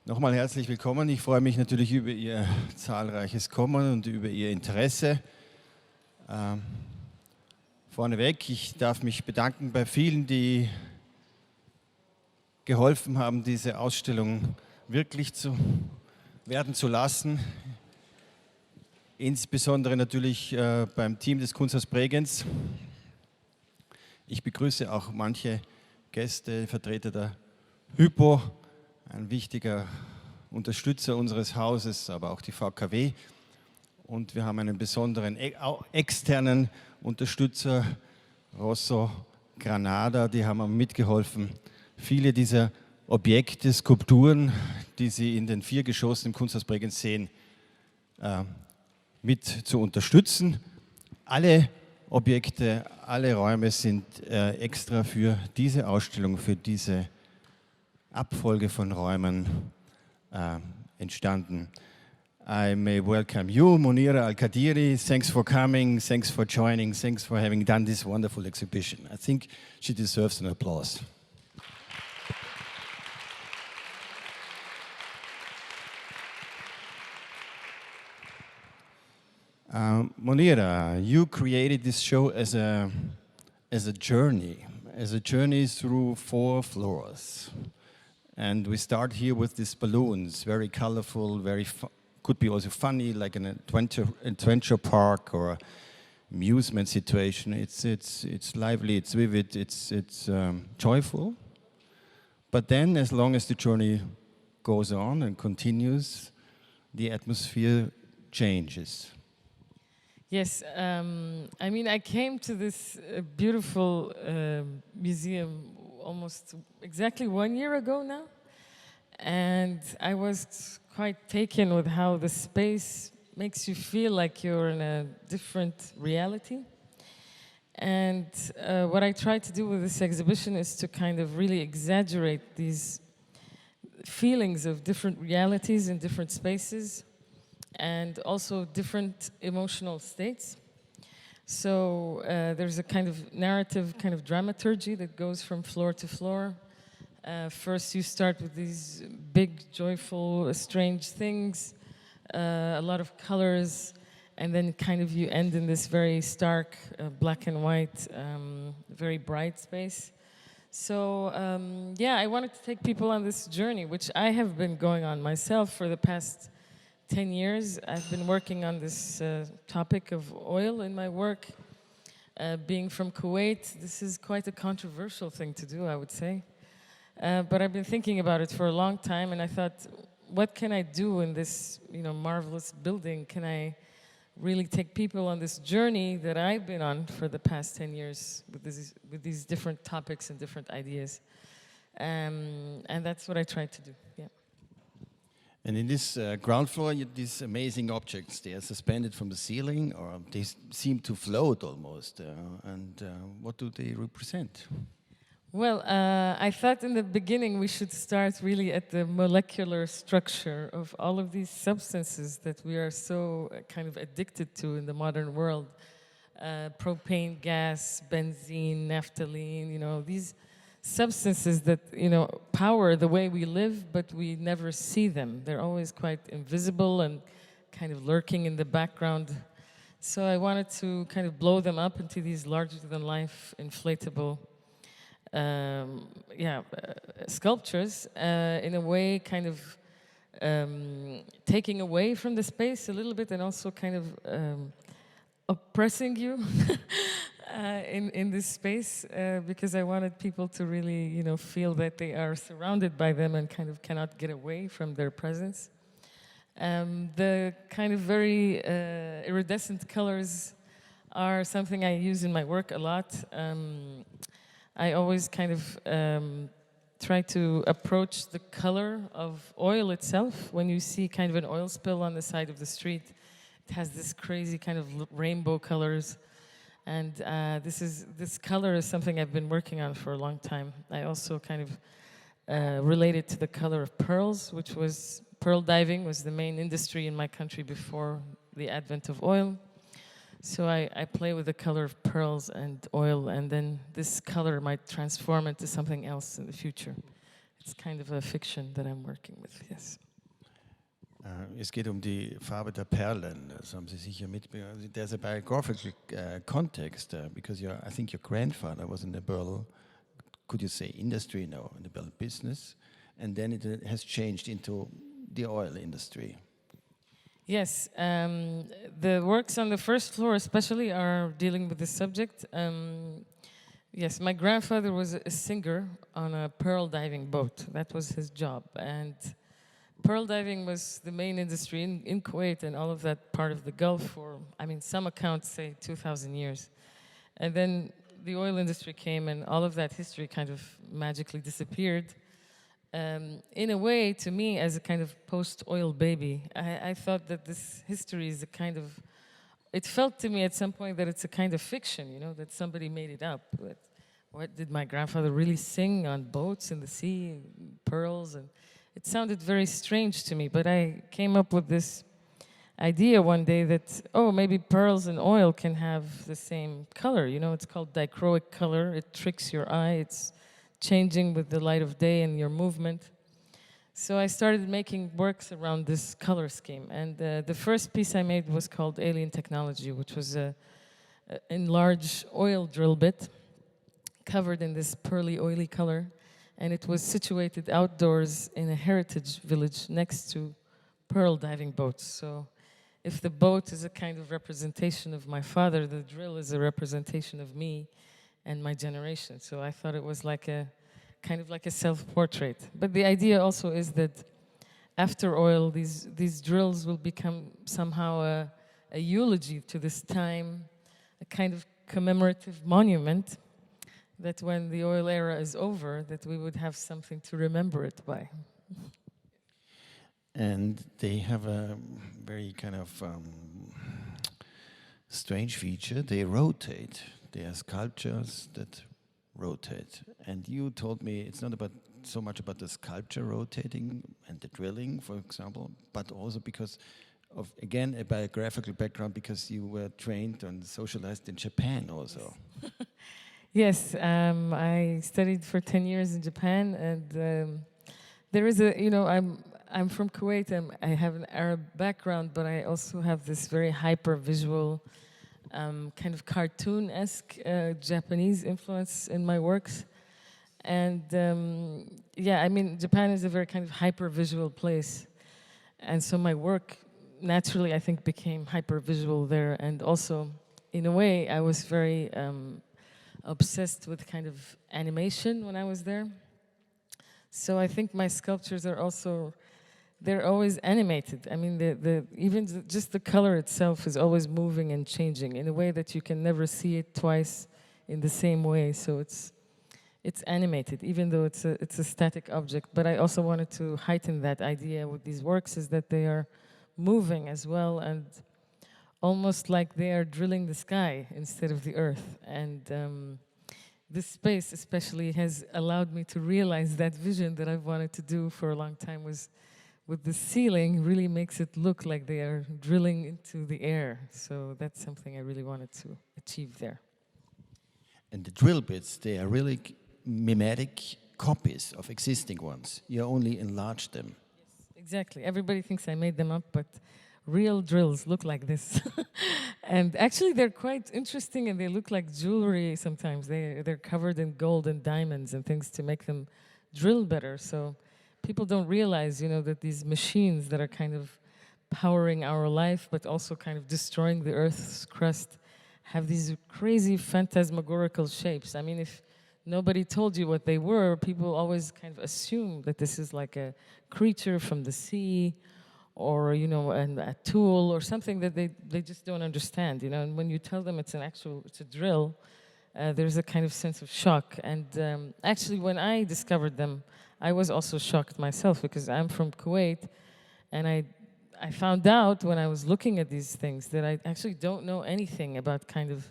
Nochmal herzlich willkommen. Ich freue mich natürlich über Ihr zahlreiches Kommen und über Ihr Interesse. Vorneweg, ich darf mich bedanken bei vielen, die geholfen haben, diese Ausstellung wirklich werden zu lassen. Insbesondere natürlich beim Team des Kunsthaus Bregenz. Ich begrüße auch manche Gäste, Vertreter der Hypo, ein wichtiger Unterstützer unseres Hauses, aber auch die VKW. Und wir haben einen besonderen externen Unterstützer, Rosso Granada, die haben mitgeholfen, viele dieser Objekte, Skulpturen, die Sie in den 4 Geschossen im Kunsthaus Bregenz sehen, mit zu unterstützen. Alle Objekte, alle Räume sind extra für diese Ausstellung, für diese Abfolge von Räumen entstanden. I may welcome you, Monira AL Qadiri. Thanks for coming, thanks for joining, thanks for having done this wonderful exhibition. I think she deserves an applause. Monira, you created this show as a journey through 4 floors. And we start here with these balloons, very colorful, could be also funny, like an adventure park or amusement situation. It's lively, it's vivid, it's joyful. But then, as long as the journey goes on and continues, the atmosphere changes. Yes, I mean, I came to this beautiful museum almost exactly 1 year ago now, and I was quite taken with how the space makes you feel like you're in a different reality. And what I try to do with this exhibition is to kind of really exaggerate these feelings of different realities in different spaces, and also different emotional states. So there's a kind of narrative, kind of dramaturgy that goes from floor to floor. First you start with these big, joyful, strange things, a lot of colors, and then kind of you end in this very stark, black and white, very bright space. So yeah, I wanted to take people on this journey, which I have been going on myself for the past 10 years. I've been working on this topic of oil in my work. Being from Kuwait, this is quite a controversial thing to do, I would say. But I've been thinking about it for a long time, and I thought, what can I do in this, marvelous building? Can I really take people on this journey that I've been on for the past 10 years with these different topics and different ideas? And that's what I tried to do, yeah. And in this ground floor, these amazing objects, they are suspended from the ceiling, or they seem to float almost. And what do they represent? Well, I thought in the beginning we should start really at the molecular structure of all of these substances that we are so kind of addicted to in the modern world. Propane gas, benzene, naphthalene, these substances that, power the way we live, but we never see them. They're always quite invisible and kind of lurking in the background. So I wanted to kind of blow them up into these larger-than-life inflatable sculptures, in a way kind of taking away from the space a little bit, and also kind of oppressing you in this space, because I wanted people to really, feel that they are surrounded by them and kind of cannot get away from their presence. The kind of very iridescent colors are something I use in my work a lot. I always kind of try to approach the color of oil itself. When you see kind of an oil spill on the side of the street, it has this crazy kind of rainbow colors. And this color is something I've been working on for a long time. I also kind of related to the color of pearls, which was, pearl diving was the main industry in my country before the advent of oil. So I play with the color of pearls and oil, and then this color might transform into something else in the future. it's kind of a fiction that I'm working with, yes. Es geht die Farbe der Perlen. Das haben Sie sicher mitbekommen. There's a biographical context because I think your grandfather was in the Berl, could you say industry? No, in the Berl business, and then it has changed into the oil industry. Yes, the works on the first floor especially are dealing with this subject. Yes, my grandfather was a singer on a pearl diving boat. That was his job, and pearl diving was the main industry in Kuwait and all of that part of the Gulf for, I mean, some accounts say 2,000 years. And then the oil industry came and all of that history kind of magically disappeared. In a way, to me, as a kind of post-oil baby, I thought that this history is a kind of, it felt to me at some point that it's a kind of fiction, you know, that somebody made it up. But what did my grandfather really sing on boats in the sea, pearls? And it sounded very strange to me, but I came up with this idea one day that, oh, maybe pearls and oil can have the same color. You know, it's called dichroic color. It tricks your eye. It's changing with the light of day and your movement. So I started making works around this color scheme. And the first piece I made was called Alien Technology, which was an enlarged oil drill bit covered in this pearly, oily color. And it was situated outdoors in a heritage village next to pearl diving boats. So if the boat is a kind of representation of my father, the drill is a representation of me and my generation. So I thought it was like a kind of like a self-portrait. But the idea also is that after oil, these drills will become somehow a eulogy to this time, a kind of commemorative monument, that when the oil era is over, that we would have something to remember it by. And they have a very kind of strange feature. They rotate. They are sculptures that rotate. And you told me it's not about so much about the sculpture rotating and the drilling, for example, but also because of, again, a biographical background, because you were trained and socialized in Japan also. Yes, I studied for 10 years in Japan, and there is a, you know, I'm from Kuwait, and I have an Arab background, but I also have this very hyper-visual, kind of cartoon-esque Japanese influence in my works. And yeah, I mean, Japan is a very kind of hyper-visual place. And so my work naturally, I think, became hyper-visual there. And also, in a way, I was very obsessed with kind of animation when I was there. So I think my sculptures are also, they're always animated. I mean, just the color itself is always moving and changing in a way that you can never see it twice in the same way. So it's animated, even though it's a static object. But I also wanted to heighten that idea with these works, is that they are moving as well, and almost like they are drilling the sky instead of the earth. And this space especially has allowed me to realize that vision that I've wanted to do for a long time, was with the ceiling really makes it look like they are drilling into the air. So that's something I really wanted to achieve there. And the drill bits, they are really mimetic copies of existing ones. You only enlarge them. Yes, exactly. Everybody thinks I made them up, but real drills look like this. And actually they're quite interesting, and they look like jewelry sometimes. They're covered in gold and diamonds and things to make them drill better. So people don't realize, you know, that these machines that are kind of powering our life, but also kind of destroying the Earth's crust, have these crazy phantasmagorical shapes. I mean, if nobody told you what they were, people always kind of assume that this is like a creature from the sea, or, you know, a tool or something that they just don't understand, you know. And when you tell them it's a drill, there's a kind of sense of shock. And actually, when I discovered them, I was also shocked myself, because I'm from Kuwait, and I found out when I was looking at these things that I actually don't know anything about kind of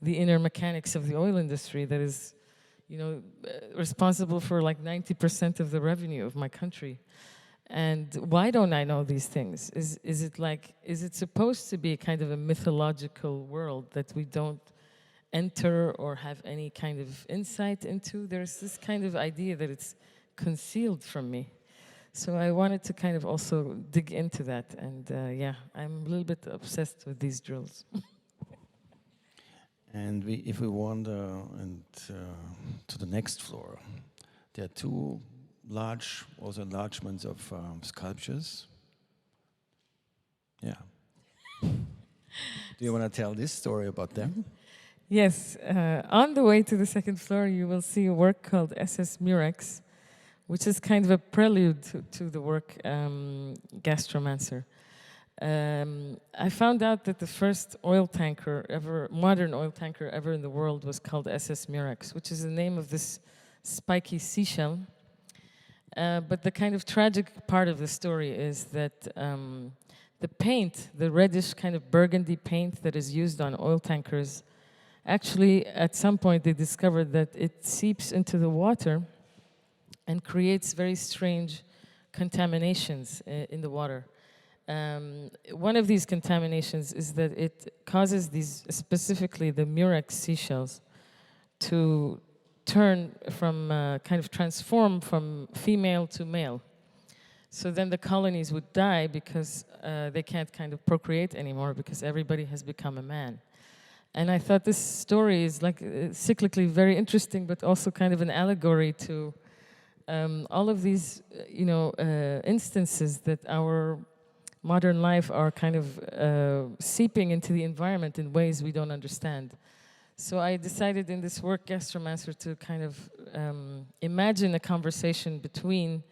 the inner mechanics of the oil industry that is, you know, responsible for like 90% of the revenue of my country. And why don't I know these things? Is it supposed to be kind of a mythological world that we don't enter or have any kind of insight into? There's this kind of idea that it's concealed from me. So I wanted to kind of also dig into that. And yeah, I'm a little bit obsessed with these drills. And if we wander to the next floor, there are two large, also enlargements of sculptures. Yeah. Do you want to tell this story about them? Yes, on the way to the second floor, you will see a work called SS Murex, which is kind of a prelude to the work Gastromancer. I found out that the first oil tanker ever, modern oil tanker ever in the world was called SS Murex, which is the name of this spiky seashell. But the kind of tragic part of the story is that the paint, the reddish kind of burgundy paint that is used on oil tankers, actually at some point they discovered that it seeps into the water and creates very strange contaminations in the water. One of these contaminations is that it causes these, specifically the murex seashells, to turn from, kind of transform from female to male. So then the colonies would die because they can't kind of procreate anymore because everybody has become a man. And I thought this story is like cyclically very interesting, but also kind of an allegory to all of these, instances that our modern life are kind of seeping into the environment in ways we don't understand. So I decided in this work, Gastromancer, to kind of imagine a conversation between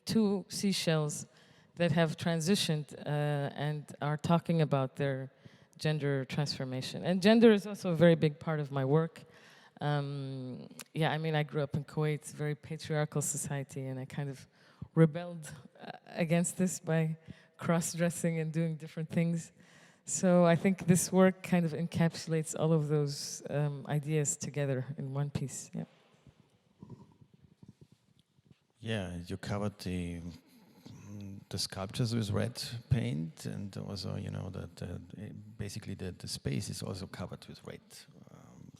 two seashells that have transitioned and are talking about their gender transformation. And gender is also a very big part of my work. Yeah, I mean, I grew up in Kuwait, it's a very patriarchal society, and I kind of rebelled against this by cross-dressing and doing different things. So I think this work kind of encapsulates all of those ideas together in one piece. Yeah. Yeah, you covered the sculptures with red paint, and also, that basically the space is also covered with red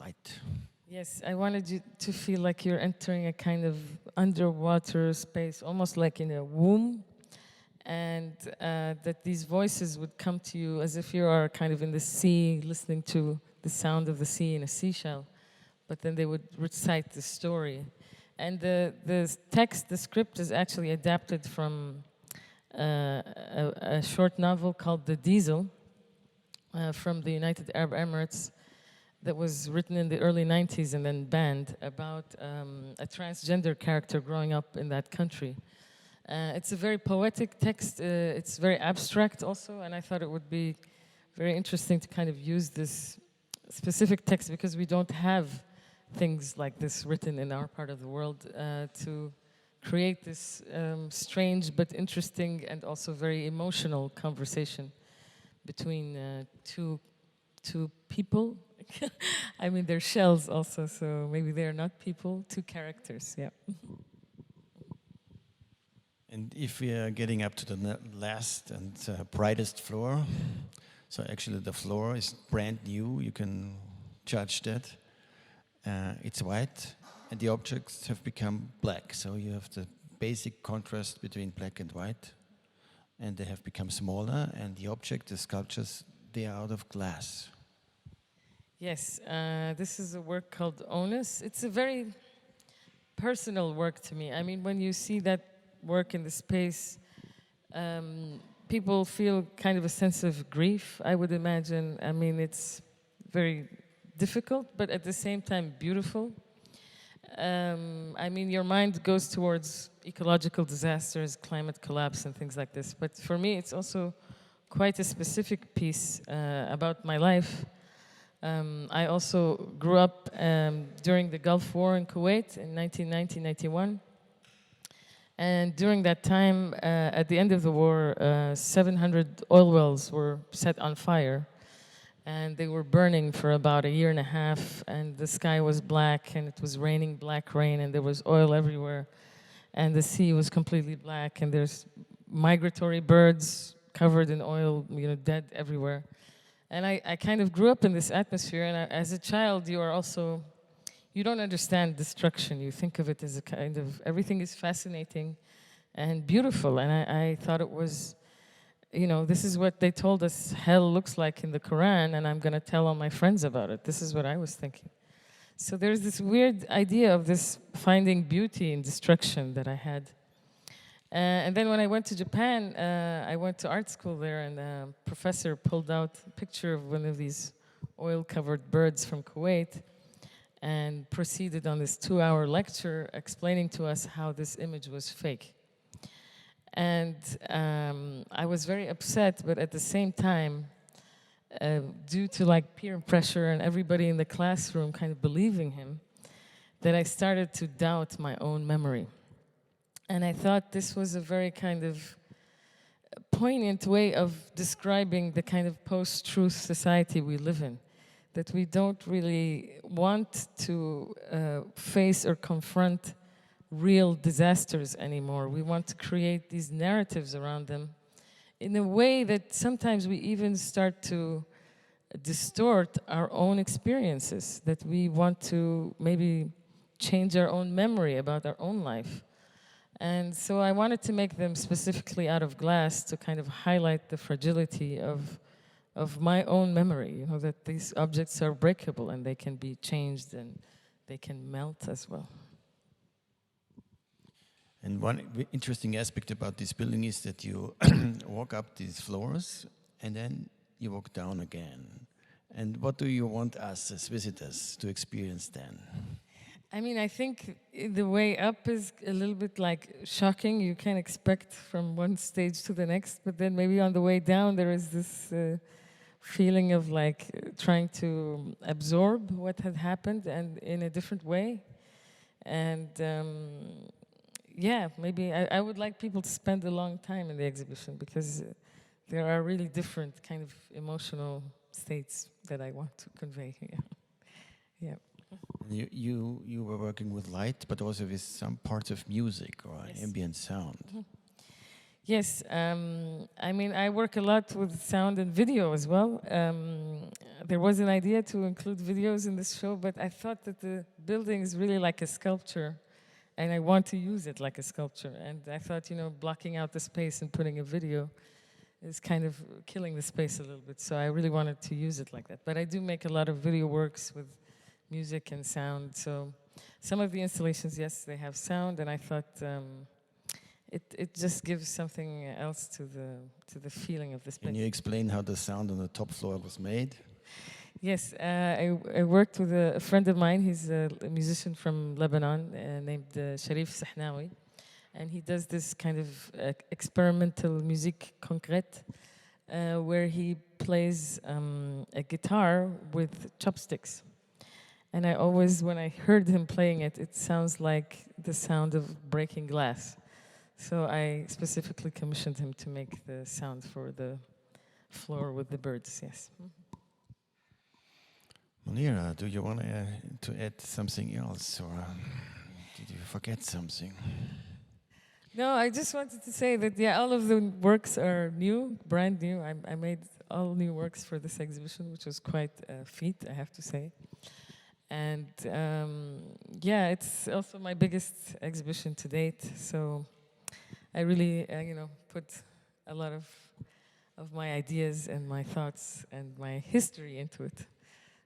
light. Yes, I wanted you to feel like you're entering a kind of underwater space, almost like in a womb, and that these voices would come to you as if you are kind of in the sea, listening to the sound of the sea in a seashell, but then they would recite the story. And the text, the script is actually adapted from a short novel called The Diesel from the United Arab Emirates that was written in the early 90s and then banned, about a transgender character growing up in that country. It's a very poetic text, it's very abstract also, and I thought it would be very interesting to kind of use this specific text because we don't have things like this written in our part of the world to create this strange but interesting and also very emotional conversation between two people. I mean, they're shells also, so maybe they're not people, two characters, yeah. And if we are getting up to the last and brightest floor, so actually the floor is brand new, you can judge that. It's white, and the objects have become black. So you have the basic contrast between black and white, and they have become smaller, and the object, the sculptures, they are out of glass. Yes, this is a work called Onus. It's a very personal work to me. I mean, when you see that work in the space, people feel kind of a sense of grief, I would imagine. I mean, it's very difficult, but at the same time beautiful. I mean, your mind goes towards ecological disasters, climate collapse, and things like this. But for me, it's also quite a specific piece about my life. I also grew up during the Gulf War in Kuwait in 1990-91. And during that time, at the end of the war, 700 oil wells were set on fire. And they were burning for about a year and a half, and the sky was black, and it was raining black rain, and there was oil everywhere, and the sea was completely black, and there's migratory birds covered in oil, dead everywhere. And I kind of grew up in this atmosphere, and as a child, you are also, you don't understand destruction. You think of it as a kind of, everything is fascinating and beautiful. And I thought it was, you know, this is what they told us hell looks like in the Quran, and I'm going to tell all my friends about it. This is what I was thinking. So there's this weird idea of this finding beauty in destruction that I had. And then when I went to Japan, I went to art school there, and a professor pulled out a picture of one of these oil-covered birds from Kuwait and proceeded on this 2-hour lecture explaining to us how this image was fake. And I was very upset, but at the same time, due to like peer pressure and everybody in the classroom kind of believing him, that I started to doubt my own memory. And I thought this was a very kind of poignant way of describing the kind of post-truth society we live in, that we don't really want to face or confront real disasters anymore. We want to create these narratives around them in a way that sometimes we even start to distort our own experiences, that we want to maybe change our own memory about our own life. And so I wanted to make them specifically out of glass to kind of highlight the fragility of my own memory, you know, that these objects are breakable and they can be changed and they can melt as well. And one interesting aspect about this building is that you walk up these floors and then you walk down again. And what do you want us as visitors to experience then? I mean, I think the way up is a little bit like shocking. You can expect from one stage to the next, but then maybe on the way down there is this feeling of like trying to absorb what had happened and in a different way. And yeah, maybe I would like people to spend a long time in the exhibition because there are really different kind of emotional states that I want to convey here. Yeah. You were working with light, but also with some parts of music or ambient sound. Mm-hmm. Yes, I mean, I work a lot with sound and video as well. There was an idea to include videos in this show, but I thought that the building is really like a sculpture, and I want to use it like a sculpture. And I thought, you know, blocking out the space and putting a video is kind of killing the space a little bit. So I really wanted to use it like that. But I do make a lot of video works with music and sound. So some of the installations, yes, they have sound, and I thought it just gives something else to the feeling of the space. Can you explain how the sound on the top floor was made? Yes, I worked with a friend of mine. He's a musician from Lebanon named Sharif Sahnawi, and he does this kind of experimental musique concrète where he plays a guitar with chopsticks. And I always, when I heard him playing it, it sounds like the sound of breaking glass. So I specifically commissioned him to make the sound for the floor with the birds, yes. Monira, do you want to add something else, or did you forget something? No, I just wanted to say that, yeah, all of the works are new, brand new. I made all new works for this exhibition, which was quite a feat, I have to say. And yeah, it's also my biggest exhibition to date. So I really, you know, put a lot of my ideas and my thoughts and my history into it.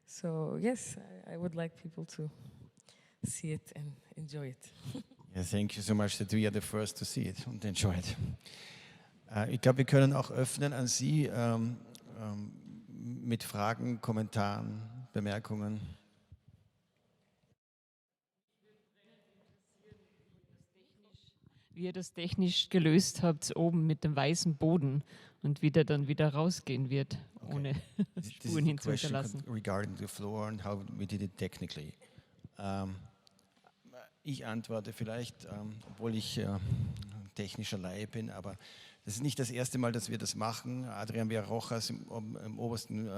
So yes, I would like people to see it and enjoy it. Yeah, thank you so much that we are the first to see it and enjoy it. Ich glaube, wir können auch öffnen an Sie mit Fragen, Kommentaren, Bemerkungen. Wie ihr das technisch gelöst habt, oben mit dem weißen Boden und wie der dann wieder rausgehen wird, ohne Spuren hinzuhinterlassen. Regarding the floor and how we did it technically. Ich antworte vielleicht, obwohl ich technischer Laie bin, aber das ist nicht das erste Mal, dass wir das machen. Adrian Rojas im obersten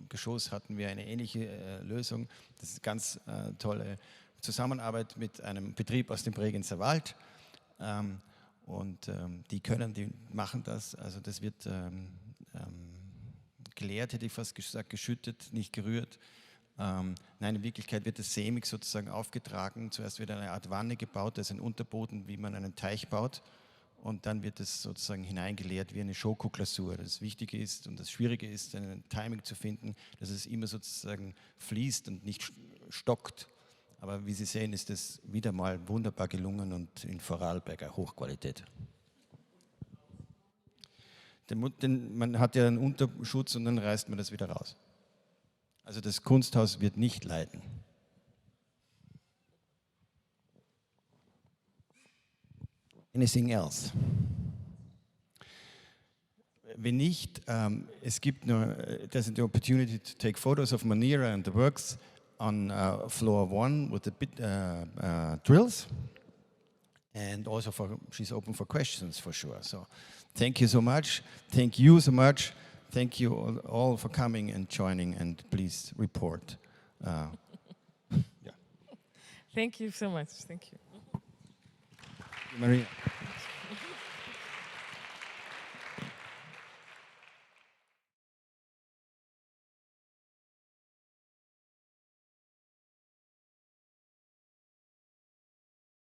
Geschoss hatten wir eine ähnliche Lösung. Das ist eine ganz tolle Zusammenarbeit mit einem Betrieb aus dem Bregenzer Wald. Und die machen das. Also das wird geleert, hätte ich fast gesagt, geschüttet, nicht gerührt. Nein, in Wirklichkeit wird das sämig sozusagen aufgetragen. Zuerst wird eine Art Wanne gebaut, das ist ein Unterboden, wie man einen Teich baut. Und dann wird es sozusagen hineingeleert wie eine Schokoglasur. Das Wichtige ist und das Schwierige ist, ein Timing zu finden, dass es immer sozusagen fließt und nicht stockt. Aber wie Sie sehen, ist es wieder mal wunderbar gelungen und in Vorarlberger Hochqualität. Man hat ja einen Unterschutz und dann reißt man das wieder raus. Also das Kunsthaus wird nicht leiden. Anything else? Wenn nicht, es gibt nur, there's the opportunity to take photos of Monira and the works on floor 1 with the drills. And also she's open for questions for sure. So thank you so much. Thank you so much. Thank you all for coming and joining, and please report. Yeah. Thank you so much. Thank you. Maria.